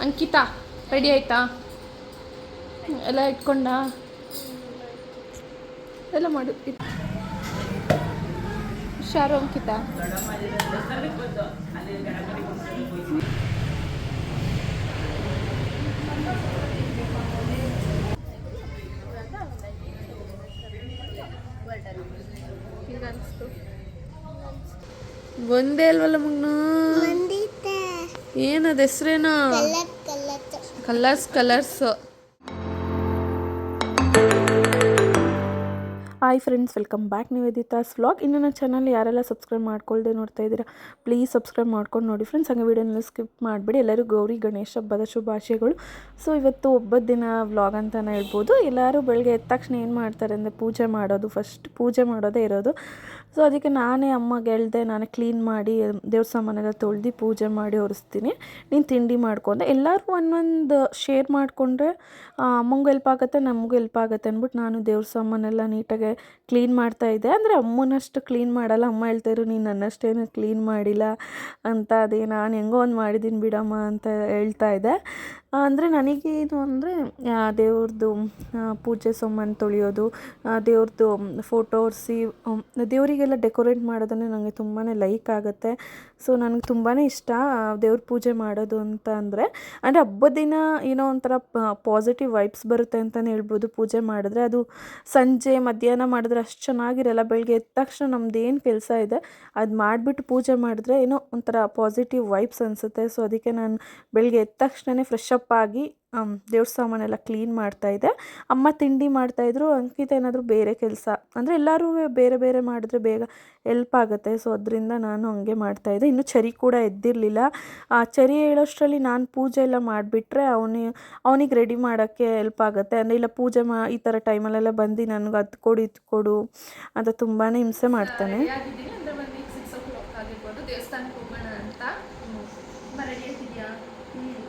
Ankita ready ಆಯ್ತಾ? ಎಲ್ಲ ಇಟ್ಕೊಂಡ ಎಲ್ಲ ಮಾಡು. ಹುಷಾರು ಅಂಕಿತಾ. ಒಂದೇ ಅಲ್ವಲ್ಲ ಮಗ್ನು? ಏನದ ಹೆಸ್ರೇನು? Colours. Hi friends, welcome back Niveditha's vlog. ಇನ್ನು ನನ್ನ ಚಾನಲ್ ಯಾರೆಲ್ಲ ಸಬ್ಸ್ಕ್ರೈಬ್ ಮಾಡ್ಕೊಳ್ದೆ ನೋಡ್ತಾ ಇದ್ದೀರಾ, ಪ್ಲೀಸ್ ಸಬ್ಸ್ಕ್ರೈಬ್ ಮಾಡ್ಕೊಂಡು ನೋಡಿ ಫ್ರೆಂಡ್ಸ್. ಹಂಗೆ ವೀಡಿಯೋನೆಲ್ಲ ಸ್ಕಿಪ್ ಮಾಡಿಬಿಡಿ. ಎಲ್ಲರೂ ಗೌರಿ ಗಣೇಶ ಹಬ್ಬದ ಶುಭಾಶಯಗಳು. ಸೊ ಇವತ್ತು ಒಬ್ಬದ ದಿನ ವ್ಲಾಗ್ ಅಂತಲೇ ಹೇಳ್ಬೋದು. ಎಲ್ಲರೂ ಬೆಳಗ್ಗೆ ಎದ್ದ ತಕ್ಷಣ ಏನು ಮಾಡ್ತಾರೆ ಅಂದರೆ ಪೂಜೆ ಮಾಡೋದು, ಫಸ್ಟ್ ಪೂಜೆ ಮಾಡೋದೇ ಇರೋದು. ಸೊ ಅದಕ್ಕೆ ನಾನೇ ಅಮ್ಮಗೆ ಹೇಳ್ದೆ, ನಾನೇ ಕ್ಲೀನ್ ಮಾಡಿ ದೇವ್ರ ಸಾಮಾನೆಲ್ಲ ತೊಳ್ದು ಪೂಜೆ ಮಾಡಿ ಒರೆಸ್ತೀನಿ, ನೀನು ತಿಂಡಿ ಮಾಡ್ಕೊಂಡೆ. ಎಲ್ಲರೂ ಒಂದೊಂದು ಶೇರ್ ಮಾಡಿಕೊಂಡ್ರೆ ಅಮ್ಮಂಗೂ ಹೆಲ್ಪ್ ಆಗುತ್ತೆ, ನಮಗೂ ಹೆಲ್ಪ್ ಆಗುತ್ತೆ ಅಂದ್ಬಿಟ್ಟು ನಾನು ದೇವ್ರ ಸಾಮಾನೆಲ್ಲ ನೀಟಾಗಿ ಕ್ಲೀನ್ ಮಾಡ್ತಾಯಿದ್ದೆ. ಅಂದರೆ ಅಮ್ಮನಷ್ಟು ಕ್ಲೀನ್ ಮಾಡಲ್ಲ. ಅಮ್ಮ ಹೇಳ್ತಾಯಿದ್ರು, ನೀನು ನನ್ನಷ್ಟೇನು ಕ್ಲೀನ್ ಮಾಡಿಲ್ಲ ಅಂತ. ಅದೇ ನಾನು ಹೆಂಗೋ ಒಂದು ಮಾಡಿದ್ದೀನಿ ಬಿಡಮ್ಮ ಅಂತ ಹೇಳ್ತಾಯಿದ್ದೆ. ಅಂದರೆ ನನಗೇನು ಅಂದರೆ ದೇವ್ರದ್ದು ಪೂಜೆ ಸಾಮಾನು ತೊಳೆಯೋದು, ದೇವ್ರದ್ದು ಫೋಟೋ ಒರೆಸಿ ದೇವರಿಗೆಲ್ಲ ಡೆಕೋರೇಟ್ ಮಾಡೋದಂದರೆ ನನಗೆ ತುಂಬಾ ಲೈಕ್ ಆಗುತ್ತೆ. ಸೊ ನನಗೆ ತುಂಬಾ ಇಷ್ಟ ದೇವ್ರ ಪೂಜೆ ಮಾಡೋದು ಅಂತ ಅಂದರೆ ಹಬ್ಬದ ದಿನ ಏನೋ ಒಂಥರ ಪಾಸಿಟಿವ್ ವೈಬ್ಸ್ ಬರುತ್ತೆ ಅಂತಲೇ ಹೇಳ್ಬೋದು. ಪೂಜೆ ಮಾಡಿದ್ರೆ ಅದು ಸಂಜೆ ಮಧ್ಯಾಹ್ನ ಮಾಡಿದ್ರೆ ಅಷ್ಟು ಚೆನ್ನಾಗಿರಲ್ಲ. ಬೆಳಗ್ಗೆ ಎದ್ದ ತಕ್ಷಣ ನಮ್ದೇನು ಕೆಲಸ ಇದೆ ಅದು ಮಾಡಿಬಿಟ್ಟು ಪೂಜೆ ಮಾಡಿದ್ರೆ ಏನೋ ಒಂಥರ ಪಾಸಿಟಿವ್ ವೈಬ್ಸ್ ಅನಿಸುತ್ತೆ. ಸೊ ಅದಕ್ಕೆ ನಾನು ಬೆಳಗ್ಗೆ ಎದ್ದ ತಕ್ಷಣವೇ ಫ್ರೆಶ್ ಅಪ್ ಆಗಿ ದೇವ್ರ ಸಾಮಾನೆಲ್ಲ ಕ್ಲೀನ್ ಮಾಡ್ತಾಯಿದ್ದೆ. ಅಮ್ಮ ತಿಂಡಿ ಮಾಡ್ತಾಯಿದ್ರು, ಅಂಕಿತ ಏನಾದರೂ ಬೇರೆ ಕೆಲಸ ಅಂದರೆ ಎಲ್ಲರೂ ಬೇರೆ ಬೇರೆ ಮಾಡಿದ್ರೆ ಬೇಗ ಎಲ್ಪ್ ಆಗುತ್ತೆ. ಸೊ ಅದರಿಂದ ನಾನು ಹಂಗೆ ಮಾಡ್ತಾಯಿದ್ದೆ. ಇನ್ನೂ ಚರಿ ಕೂಡ ಎದ್ದಿರಲಿಲ್ಲ. ಚರಿ ಹೇಳೋಷ್ಟರಲ್ಲಿ ನಾನು ಪೂಜೆ ಎಲ್ಲ ಮಾಡಿಬಿಟ್ರೆ ಅವನಿಗೆ ರೆಡಿ ಮಾಡೋಕ್ಕೆ ಹೆಲ್ಪ್ ಆಗುತ್ತೆ. ಅಂದರೆ ಇಲ್ಲ ಪೂಜೆ ಈ ಥರ ಟೈಮಲ್ಲೆಲ್ಲ ಬಂದು ನನಗೆ ಅದು ಕೊಡು ಇದು ಕೊಡು ಅಂತ ತುಂಬಾ ಹಿಂಸೆ ಮಾಡ್ತಾನೆ. ದೇವಸ್ಥಾನಕ್ಕೆ ಹೋಗೋಣ ಅಂತ ರೆಡಿ ಆಗಿದೆಯಾ?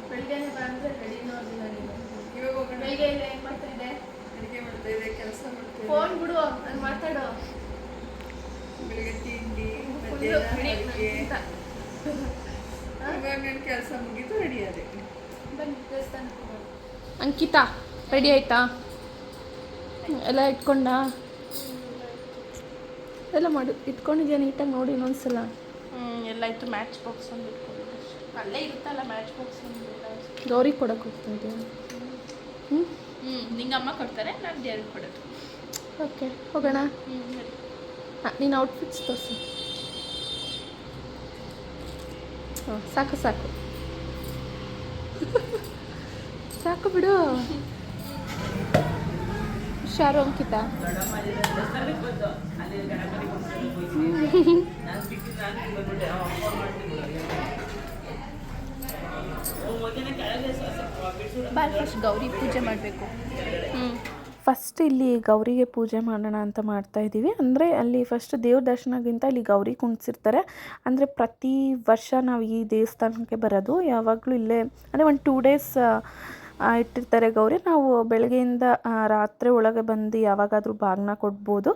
ಬೆಳಗ್ಗೆನೇ ಬಂದರೆ ರೆಡಿನೂ ಆಗಿಲ್ಲ ನೀನು. ಇವಾಗ ಹೋಗೋಣ. ಬೆಳಗ್ಗೆ ಏನು ಮಾಡ್ತಾಯಿದ್ದೆ? ಅಡುಗೆ ಮಾಡ್ತಾಯಿದ್ದೆ, ಕೆಲಸ ಮಾಡ್ತಾಯಿದ್ದೆ. ಫೋನ್ ಬಿಡು, ನಾನು ಮಾತಾಡೋ. ಬೆಳಗ್ಗೆ ತಿಂಡಿ ಇವಾಗ ನನ್ನ ಕೆಲಸ ಮುಗೀತು, ರೆಡಿ ಆದೆ. ಬನ್ನಿ ದೇವಸ್ಥಾನಕ್ಕೆ ಹೋಗೋಣ. ಅಂಕಿತಾ ರೆಡಿ ಆಯ್ತಾ? ಎಲ್ಲ ಇಟ್ಕೊಂಡ ಎಲ್ಲ ಮಾಡು. ಇಟ್ಕೊಂಡಿದ್ಯಾ ನೀಟಾಗಿ ನೋಡಿ ಇನ್ನೊಂದ್ಸಲ. ಎಲ್ಲ ಇತ್ತು. ಮ್ಯಾಚ್ ಬಾಕ್ಸ್ ಒಂದು ಇಟ್ಕೊಂಡಿದ್ದೆ, ಅಲ್ಲೇ ಇರುತ್ತಲ್ಲ ಮ್ಯಾಚ್ ಬಾಕ್ಸ್ ಒಂದು. ಗೌರಿ ಕೊಡೋಕೆ ಹೋಗ್ತಿದ್ಯಾ? ನಿಂಗೆ ಅಮ್ಮ ಕೊಡ್ತಾರೆ, ನಾನು ದೇವ್ರಿಗೆ ಕೊಡೋದು. ಓಕೆ ಹೋಗೋಣ. ಹಾಂ, ನೀನು ಔಟ್ಫಿಟ್ಸ್ ತೋರಿಸು. ಹಾಂ ಸಾಕು ಸಾಕು ಸಾಕು ಬಿಡು. ಹುಷಾರು ಅಂಕಿತ. ಫಸ್ಟ್ ಗೌರಿ ಪೂಜೆ ಮಾಡಬೇಕು. ಫಸ್ಟ್ ಇಲ್ಲಿ ಗೌರಿಗೆ ಪೂಜೆ ಮಾಡೋಣ ಅಂತ ಮಾಡ್ತಾಯಿದ್ದೀವಿ. ಅಂದರೆ ಅಲ್ಲಿ ಫಸ್ಟ್ ದೇವ್ರ ದರ್ಶನಕ್ಕಿಂತ ಇಲ್ಲಿ ಗೌರಿ ಕುಣಿಸಿರ್ತಾರೆ. ಅಂದರೆ ಪ್ರತಿ ವರ್ಷ ನಾವು ಈ ದೇವಸ್ಥಾನಕ್ಕೆ ಬರೋದು. ಯಾವಾಗಲೂ ಇಲ್ಲೇ ಅಂದರೆ ಒಂದು 2 days ಇಟ್ಟಿರ್ತಾರೆ ಗೌರಿ. ನಾವು ಬೆಳಗ್ಗೆಯಿಂದ ರಾತ್ರಿ ಒಳಗೆ ಬಂದು ಯಾವಾಗಾದರೂ ಬಾಗಿನ ಕೊಡ್ಬೋದು.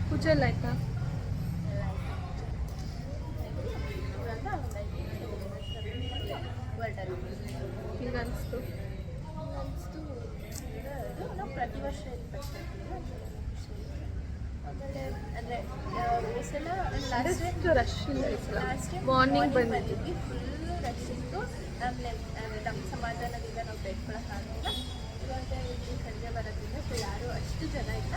ಪೂಜೆ ಎಲ್ಲ ಆಯ್ತಾ? ಈಗ ಅನಿಸ್ತು ನಾವು ಪ್ರತಿ ವರ್ಷ ಅಂದರೆ ಲಾಸ್ಟ್ ರಶ್ ಮಾರ್ನಿಂಗ್ ಬಂದಿದ್ವಿ, ಫುಲ್ಲು ರಶ್ ಇತ್ತು. ಆಮೇಲೆ ನಮ್ಮ ಸಮಾಧಾನದಿಂದ ನಾವು ಬೇಡ್ಕೊಳಕ್ಕಾಗಲಿಲ್ಲ. ಇವಾಗ ಇಲ್ಲಿ ಸಂಜೆ ಬರೋದ್ರಿಂದ ಸೊ ಯಾರೂ ಅಷ್ಟು ಎಷ್ಟು ಜನ ಇಲ್ಲ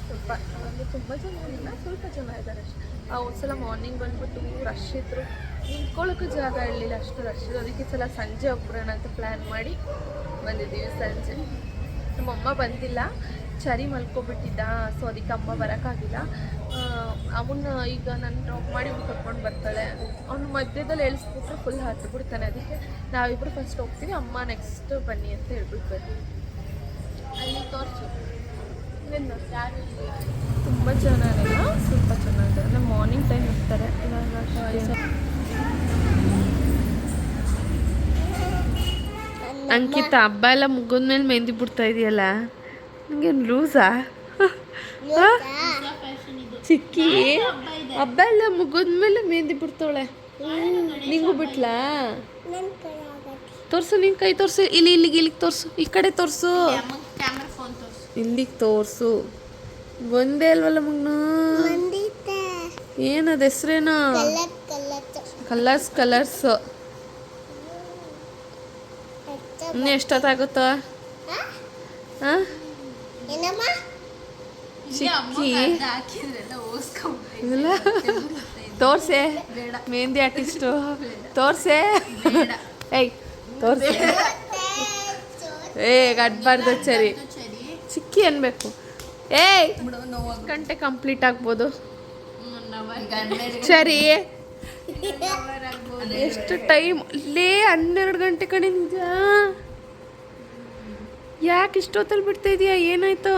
ಸ್ವಲ್ಪ ಅಂದರೆ ತುಂಬ ಜನ ಇಲ್ಲ, ಸ್ವಲ್ಪ ಜನ ಇದ್ದಾರೆ ಅಷ್ಟೇ. ಒಂದು ಸಲ ಮಾರ್ನಿಂಗ್ ಬಂದ್ಬಿಟ್ಟು ರಶ್ ಇದ್ದರು, ನಿಂತ್ಕೊಳ್ಳೋಕ್ಕೂ ಜಾಗ ಇರಲಿಲ್ಲ, ಅಷ್ಟು ರಶ್ ಇತ್ತು. ಅದಕ್ಕೆ ಈ ಸಲ ಸಂಜೆ ಹೋಗ್ಬಿಡೋಣ ಅಂತ ಪ್ಲ್ಯಾನ್ ಮಾಡಿ ಬಂದಿದ್ದೀವಿ. ಸಂಜೆ ನಮ್ಮಮ್ಮ ಬಂದಿಲ್ಲ, ಚರಿ ಮಲ್ಕೊಬಿಟ್ಟಿದ್ದ, ಸೊ ಅದಕ್ಕೆ ಅಮ್ಮ ಬರೋಕ್ಕಾಗಿಲ್ಲ. ಅವನ್ನ ಈಗ ನಾನು ಡ್ರಾಪ್ ಮಾಡಿ ಅವ್ನು ಕರ್ಕೊಂಡು ಬರ್ತಾಳೆ. ಅವ್ನು ಮಧ್ಯದಲ್ಲಿ ಎಳಿಸ್ಬಿಟ್ರೆ ಫುಲ್ ಹತ್ತು ಬಿಡ್ತಾನೆ. ಅದಕ್ಕೆ ನಾವಿಬ್ಬರು ಫಸ್ಟ್ ಹೋಗ್ತೀವಿ, ಅಮ್ಮ ನೆಕ್ಸ್ಟ್ ಬನ್ನಿ ಅಂತ ಹೇಳ್ಬಿಟ್ಟು ಬರ್ತೀವಿ. ಅಲ್ಲಿ ತೋರಿಸು ಯಾರು ಇಲ್ಲ, ತುಂಬ ಚೆನ್ನಾಗಿಲ್ಲ, ಸ್ವಲ್ಪ ಚೆನ್ನಾಗಿದೆ. ಅಂದರೆ ಮಾರ್ನಿಂಗ್ ಟೈಮ್ ಇರ್ತಾರೆ. ಇವಾಗ ಅಂಕಿತ ಹಬ್ಬ ಎಲ್ಲ ಮುಗಿದ್ಮೇಲೆ ಮೆಹಂದಿ ಬಿಡ್ತಾ ಇದೆಯಲ್ಲ, ನಿಂಗೇನು ಲೂಸಾ? ಚಿಕ್ಕಿ ಹಬ್ಬ ಎಲ್ಲ ಮುಗಿದ್ಮೇಲೆ ಮೆಹಂದಿ ಬಿಡ್ತಾವಳೆ. ನಿಂಗೂ ಬಿಟ್ಲಾ? ತೋರಿಸು, ನಿನ್ನ ಕೈ ತೋರಿಸು. ಇಲ್ಲಿಗೆ ತೋರಿಸು, ಈ ಕಡೆ ತೋರಿಸು, ಕ್ಯಾಮ್ರಾ ಫೋನ್ ತೋರಿಸು, ಇಲ್ಲಿಗೆ ತೋರಿಸು. ಒಂದೇ ಅಲ್ವಲ್ಲ ಮಗ್ನು? ಏನದು ಹೆಸ್ರೇನು? ಕಲರ್ಸ್. ಇನ್ನು ಎಷ್ಟೊತ್ತಾಗುತ್ತೋ? ಹಾಂ ಚಿಕ್ಕಿ ಇಲ್ಲ ತೋರ್ಸೆ, ಮೆಹಂದಿ ಆರ್ಟಿಸ್ಟು ತೋರ್ಸೆ. ಏಯ್ ತೋರ್ಸೆ, ಗಡ್ಬಾರ್ದು ಸರಿ, ಚಿಕ್ಕಿ ಅನ್ಬೇಕು. ಏಯ್ ಗಂಟೆ ಕಂಪ್ಲೀಟ್ ಆಗ್ಬೋದು ಸರಿ. ಎಷ್ಟು ಟೈಮ್ ಅಲ್ಲೇ 12 ಗಂಟೆ ಕಡೆ. ನಿಜ? ಯಾಕೆ ಇಷ್ಟೊತ್ತಲ್ಲಿ ಬಿಡ್ತಾ ಇದೀಯಾ? ಏನಾಯ್ತು?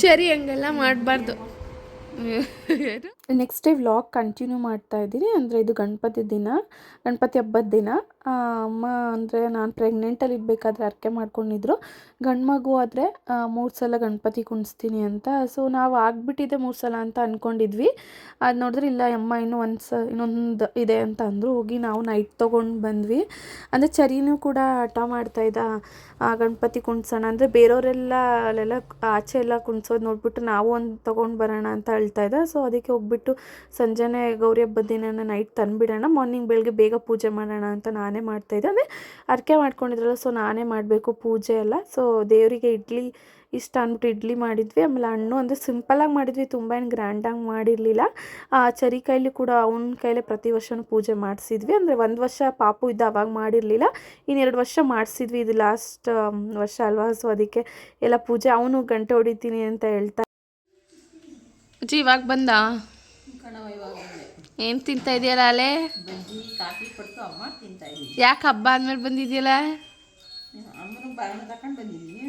ಸರಿ, ಹಂಗೆಲ್ಲ ಮಾಡಬಾರ್ದು. ನೆಕ್ಸ್ಟ್ ಡೇ ವ್ಲಾಗ್ ಕಂಟಿನ್ಯೂ ಮಾಡ್ತಾ ಇದ್ದೀನಿ. ಅಂದರೆ ಇದು ಗಣಪತಿ ಹಬ್ಬದ ದಿನ. ಅಮ್ಮ ಅಂದರೆ ನಾನು ಪ್ರೆಗ್ನೆಂಟಲ್ಲಿ ಇರಬೇಕಾದ್ರೆ ಹರಕೆ ಮಾಡ್ಕೊಂಡಿದ್ರು, ಗಂಡು ಮಗು ಆದರೆ 3 ಸಲ ಗಣಪತಿ ಕುಣಿಸ್ತೀನಿ ಅಂತ. ಸೊ ನಾವು ಆಗಿಬಿಟ್ಟಿದೆ 3 ಸಲ ಅಂತ ಅಂದ್ಕೊಂಡಿದ್ವಿ. ಅದು ನೋಡಿದ್ರೆ ಇಲ್ಲ, ಅಮ್ಮ ಇನ್ನೊಂದು ಇದೆ ಅಂತ ಅಂದರು. ಹೋಗಿ ನಾವು ನೈಟ್ ತೊಗೊಂಡು ಬಂದ್ವಿ. ಅಂದರೆ ಚರಿನೂ ಕೂಡ ಹಠ ಮಾಡ್ತಾಯಿದ್ದ ಗಣಪತಿ ಕುಣ್ಸೋಣ ಅಂದರೆ, ಬೇರೆಯವರೆಲ್ಲ ಅಲ್ಲೆಲ್ಲ ಆಚೆ ಎಲ್ಲ ಕುಣ್ಸೋದು ನೋಡ್ಬಿಟ್ಟು ನಾವು ಒಂದು ತೊಗೊಂಡು ಬರೋಣ ಅಂತ ಹೇಳ್ತಾಯಿದ್ದ. ಸೊ ಅದಕ್ಕೆ ಹೋಗ್ಬಿಟ್ಟು ಸಂಜೆನೇ ಗೌರಿ ಹಬ್ಬದ ದಿನ ನೈಟ್ ತಂದುಬಿಡೋಣ, ಮಾರ್ನಿಂಗ್ ಬೆಳಗ್ಗೆ ಬೇಗ ಪೂಜೆ ಮಾಡೋಣ ಅಂತ ನಾನೇ ಮಾಡ್ತಾಯಿದ್ದೆ. ಅಂದರೆ ಅರ್ಕೆ ಮಾಡ್ಕೊಂಡಿದ್ರಲ್ಲ, ಸೊ ನಾನೇ ಮಾಡಬೇಕು ಪೂಜೆ ಎಲ್ಲ. ಸೊ ದೇವರಿಗೆ ಇಡ್ಲಿ ಇಷ್ಟ ಅಂದ್ಬಿಟ್ಟು ಇಡ್ಲಿ ಮಾಡಿದ್ವಿ. ಆಮೇಲೆ ಹಣ್ಣು ಅಂದರೆ ಸಿಂಪಲಾಗಿ ಮಾಡಿದ್ವಿ, ತುಂಬ ಏನು ಗ್ರ್ಯಾಂಡಾಗಿ ಮಾಡಿರಲಿಲ್ಲ. ಚರಿ ಕೈಲಿ ಕೂಡ ಅವನ ಕೈಲೇ ಪ್ರತಿ ವರ್ಷವೂ ಪೂಜೆ ಮಾಡಿಸಿದ್ವಿ. ಅಂದರೆ 1 ವರ್ಷ ಪಾಪು ಇದ್ದ ಅವಾಗ ಮಾಡಿರಲಿಲ್ಲ, ಇನ್ನು 2 ವರ್ಷ ಮಾಡಿಸಿದ್ವಿ. ಇದು ಲಾಸ್ಟ್ ವರ್ಷ ಅಲ್ವಾ, ಸೊ ಅದಕ್ಕೆ ಎಲ್ಲ ಪೂಜೆ. ಅವನು ಗಂಟೆ ಹೊಡಿತೀನಿ ಅಂತ ಹೇಳ್ತಾ. ಅಜ್ಜಿ ಇವಾಗ ಬಂದ? ಏನು ತಿಂತಾ ಇದೆಯಲ್ಲ ಅಲ್ಲೇ? ಬಜ್ಜಿ ಕಾಫಿ ಕೊಡ್ತು ಅಮ್ಮ ತಿಂತಾ ಇದ್ದೀನಿ. ಯಾಕೆ ಹಬ್ಬ ಆದ್ಮೇಲೆ ಬಂದಿದೆಯಲ್ಲ? ಅಮ್ಮನ ಬಾಗಿನ ತಗೊಂಡು ಬಂದಿದ್ದೀನಿ.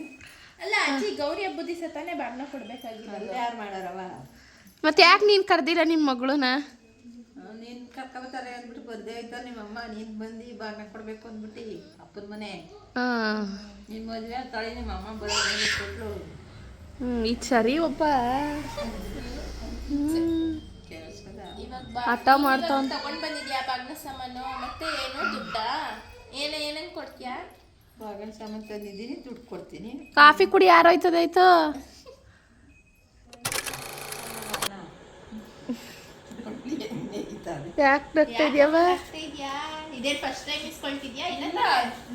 ಅಲ್ಲ ಅಜ್ಜಿ, ಗೌರಿ ಹಬ್ಬದ ದಿವಸ ತಾನೇ ಬಾಗ್ನ ಕೊಡ್ಬೇಕಾಗಿಲ್ಲ. ಯಾರು ಮಾಡಾರವ? ಮತ್ತೆ ಯಾಕೆ ನೀನು ಕರೆದಿಲ್ಲ ನಿಮ್ಮ ಮಗಳನ್ನ? ನೀನು ಕರ್ಕೊಬತ್ತಾರೆ ಅಂದ್ಬಿಟ್ಟು ಬರ್ದೇ ಆಯ್ತಾ ನಿಮ್ಮಮ್ಮ. ನೀನು ಬಂದು ಬಾಗಿನ ಕೊಡಬೇಕು ಅಂದ್ಬಿಟ್ಟು ಅಪ್ಪನ ಮನೆ. ನಿನ್ನ ಮದುವೆ ತಾಳಿ ನಿಮ್ಮ ಅಮ್ಮ ಬರೋದು ಕೊಟ್ಲು. ಈ ಚರಿ ಒಬ್ಬ ಆಟ ಮಾಡ್ತಾವ. ತಗೊಂಡ್ ಬಂದಿದ್ಯಾ ಬಾಗ್ನ ಸಾಮಾನು? ಮತ್ತೆ ಏನು ದುಡ್ಡ? ಏನೇನು ಕೊಡ್ತೀಯಾ? ಬಾಗಿನ ಸಾಮಾನು ತಂದಿದ್ದೀನಿ, ದುಡ್ಡು ಕೊಡ್ತೀನಿ. ಕಾಫಿ ಕುಡಿ ಯಾರೋಯ್ತದಾಯ್ತು? ಯಾಕೆ ನಗ್ತಾ ಇದೆಯವ? ಇದೇ ಫಸ್ಟ್ ಟೈಮ್ ಇಸ್ಕೊಳ್ತಿದ್ಯಾ? ಇಲ್ಲ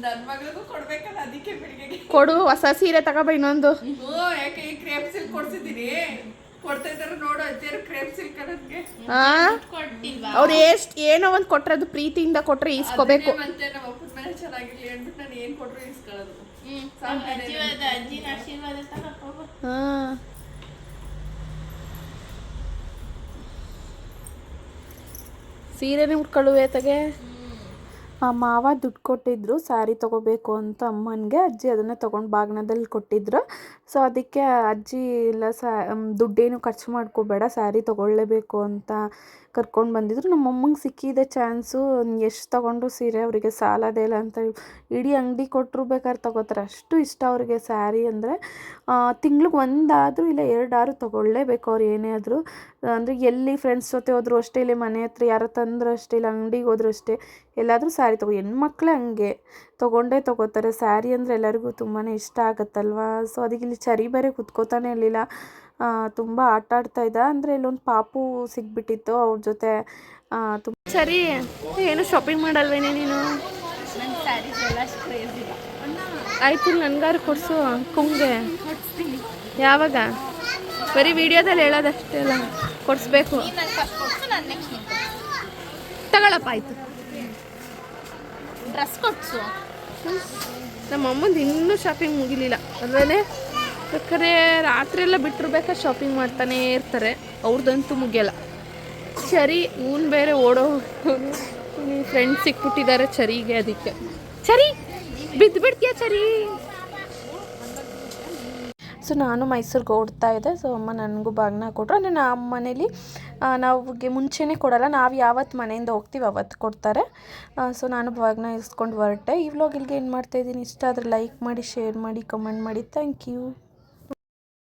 ನನ್ನ ಮಗಳಿಗೂ ಕೊಡ್ಬೇಕಲ್ಲ, ಅದಕ್ಕೆ ಬೆಳಿಗ್ಗೆ ಕೊಡು, ಹೊಸ ಸೀರೆ ತಗೋಬ ಇನ್ನೊಂದು. ಯಾಕೆ ಈ ಕ್ರೇಪ್ ಸಿಲ್ಕ್ ಕೊಡ್ಸಿದ್ದೀನಿ, ಕೊಡ್ತಾ ಇದ್ದಾರೆ ನೋಡು. ಅಜ್ಜಿಯರು ಕ್ರೇಪ್ ಸಿಲ್ಕ್ ಅನ್ನೋದಕ್ಕೆ ಅವ್ರು ಏನೋ ಒಂದು ಕೊಟ್ರೆ ಅದು ಪ್ರೀತಿಯಿಂದ ಕೊಟ್ರೆ ಈಸ್ಕೋಬೇಕು. ಮತ್ತೆ ನಮ್ಮ ಅಪ್ಪನ ಮನೆ ಚೆನ್ನಾಗಿರ್ಲಿ ಅಂದ್ಬಿಟ್ಟು ನಾನು ಏನು ಕೊಟ್ಟರು ಈಸ್ಕೊಳ್ಳೋದು. ಅಜ್ಜಿನ ಆಶೀರ್ವಾದ ತಗೋಬ. ಸೀರೆನೇ ಉಟ್ಕೊಳ್ಳುವೆ ತಗೆ. ಮಾವ ದುಡ್ಡು ಕೊಟ್ಟಿದ್ರು ಸ್ಯಾರಿ ತೊಗೋಬೇಕು ಅಂತ ಅಮ್ಮನಿಗೆ. ಅಜ್ಜಿ ಅದನ್ನೇ ತೊಗೊಂಡು ಬಾಗ್ನದಲ್ಲಿ ಕೊಟ್ಟಿದ್ರು. ಸೊ ಅದಕ್ಕೆ ಅಜ್ಜಿ ಇಲ್ಲ ದುಡ್ಡೇನು ಖರ್ಚು ಮಾಡ್ಕೋಬೇಡ, ಸ್ಯಾರಿ ತೊಗೊಳ್ಳೇಬೇಕು ಅಂತ ಕರ್ಕೊಂಡು ಬಂದಿದ್ರು. ನಮ್ಮಮ್ಮಂಗೆ ಸಿಕ್ಕಿದೆ ಚಾನ್ಸು, ಎಷ್ಟು ತೊಗೊಂಡ್ರು ಸೀರೆ ಅವರಿಗೆ ಸಾಲದೇ ಇಲ್ಲ ಅಂತ ಇಡೀ ಅಂಗಡಿ ಕೊಟ್ಟರು ಬೇಕಾದ್ರೆ ತೊಗೋತಾರೆ, ಅಷ್ಟು ಇಷ್ಟ ಅವ್ರಿಗೆ ಸ್ಯಾರಿ ಅಂದರೆ. ತಿಂಗ್ಳಿಗೆ 1 ಆದರೂ ಇಲ್ಲ 2 ಆದ್ರೂ ತೊಗೊಳ್ಳೇಬೇಕು ಅವ್ರು ಏನೇ ಆದರೂ. ಅಂದರೆ ಎಲ್ಲಿ ಫ್ರೆಂಡ್ಸ್ ಜೊತೆ ಹೋದ್ರು ಅಷ್ಟೇ, ಇಲ್ಲಿ ಮನೆ ಹತ್ರ ಯಾರೋ ತಂದರೂ ಅಷ್ಟೇ, ಇಲ್ಲ ಅಂಗಡಿಗೆ ಹೋದ್ರು ಅಷ್ಟೇ, ಎಲ್ಲಾದರೂ ಸ್ಯಾರಿ ಹೆಣ್ಮಕ್ಳೇ ಹಂಗೆ ತೊಗೊಂಡೇ ತೊಗೋತಾರೆ. ಸ್ಯಾರಿ ಅಂದರೆ ಎಲ್ಲರಿಗೂ ತುಂಬಾ ಇಷ್ಟ ಆಗುತ್ತಲ್ವ. ಸೊ ಅದಕ್ಕೆ ಇಲ್ಲಿ ಚರಿ ಬೇರೆ ಕುತ್ಕೋತಾನೆ ಇರಲಿಲ್ಲ, ತುಂಬ ಆಟ ಆಡ್ತಾಯಿದ್ದ. ಅಂದರೆ ಇಲ್ಲೊಂದು ಪಾಪು ಸಿಕ್ಬಿಟ್ಟಿತ್ತು, ಅವ್ರ ಜೊತೆ ತುಂಬ. ಸರಿ, ಏನು ಶಾಪಿಂಗ್ ಮಾಡಲ್ವೇನೆ ನೀನು? ನನ್ನ ಸ್ಯಾರೀಸ್ ಎಲ್ಲ ಕ್ರೇಜ್ ಇಲ್ಲ. ಆಯ್ತು ನನಗಾರು ಕೊಡಿಸು ಕುಂಗೆ. ಯಾವಾಗ? ಬರೀ ವಿಡಿಯೋದಲ್ಲಿ ಹೇಳೋದಷ್ಟೇ ಅಲ್ಲ, ಕೊಡಿಸ್ಬೇಕು. ನೀನು ನಂಗೆ ಫಸ್ಟ್ ಕೊಡ್ಸು, ನಾನು ನೆಕ್ಸ್ಟ್ ನಿಂಗೆ ತಗೊಳಪ್ಪ ಆಯಿತು. ಡ್ರೆಸ್ ಕೊಡ್ಸು. ನಮ್ಮ ಅಮ್ಮಂದು ಇನ್ನೂ ಶಾಪಿಂಗ್ ಮುಗಿಲಿಲ್ಲ ಅಲ್ವೇ? ಬೇಕಾದ್ರೆ ರಾತ್ರಿ ಎಲ್ಲ ಬಿಟ್ಟಿರ್ಬೇಕಾದ್ರೆ ಶಾಪಿಂಗ್ ಮಾಡ್ತಾನೇ ಇರ್ತಾರೆ, ಅವ್ರದ್ದಂತೂ ಮುಗಿಯಲ್ಲ. ಚರಿ ಇವನು ಬೇರೆ ಓಡೋ ಫ್ರೆಂಡ್ಸ್ ಸಿಕ್ಬಿಟ್ಟಿದ್ದಾರೆ ಚರಿಗೆ, ಅದಕ್ಕೆ ಚರಿ ಬಿದ್ದು ಬಿಡ್ತೀಯ ಚರಿ. ಸೊ ನಾನು ಮೈಸೂರಿಗೆ ಓಡ್ತಾ ಇದ್ದೆ. ಸೊ ಅಮ್ಮ ನನಗೂ ಬಾಗಿನ ಕೊಟ್ಟರು. ಅಂದರೆ ನಮ್ಮ ಮನೇಲಿ ನಾವಿಗೆ ಮುಂಚೆನೇ ಕೊಡೋಲ್ಲ, ನಾವು ಯಾವತ್ತು ಮನೆಯಿಂದ ಹೋಗ್ತೀವಿ ಅವತ್ತು ಕೊಡ್ತಾರೆ. ಸೊ ನಾನು ಬಾಗಿನ ಇಸ್ಕೊಂಡು ಹೊರಟೆ. ಈ ವ್ಲಾಗ್ ಇಲ್ಲಿಗೆ ಏನು ಮಾಡ್ತಾಯಿದ್ದೀನಿ, ಇಷ್ಟ ಆದರೆ ಲೈಕ್ ಮಾಡಿ, ಶೇರ್ ಮಾಡಿ, ಕಮೆಂಟ್ ಮಾಡಿ. Thank you.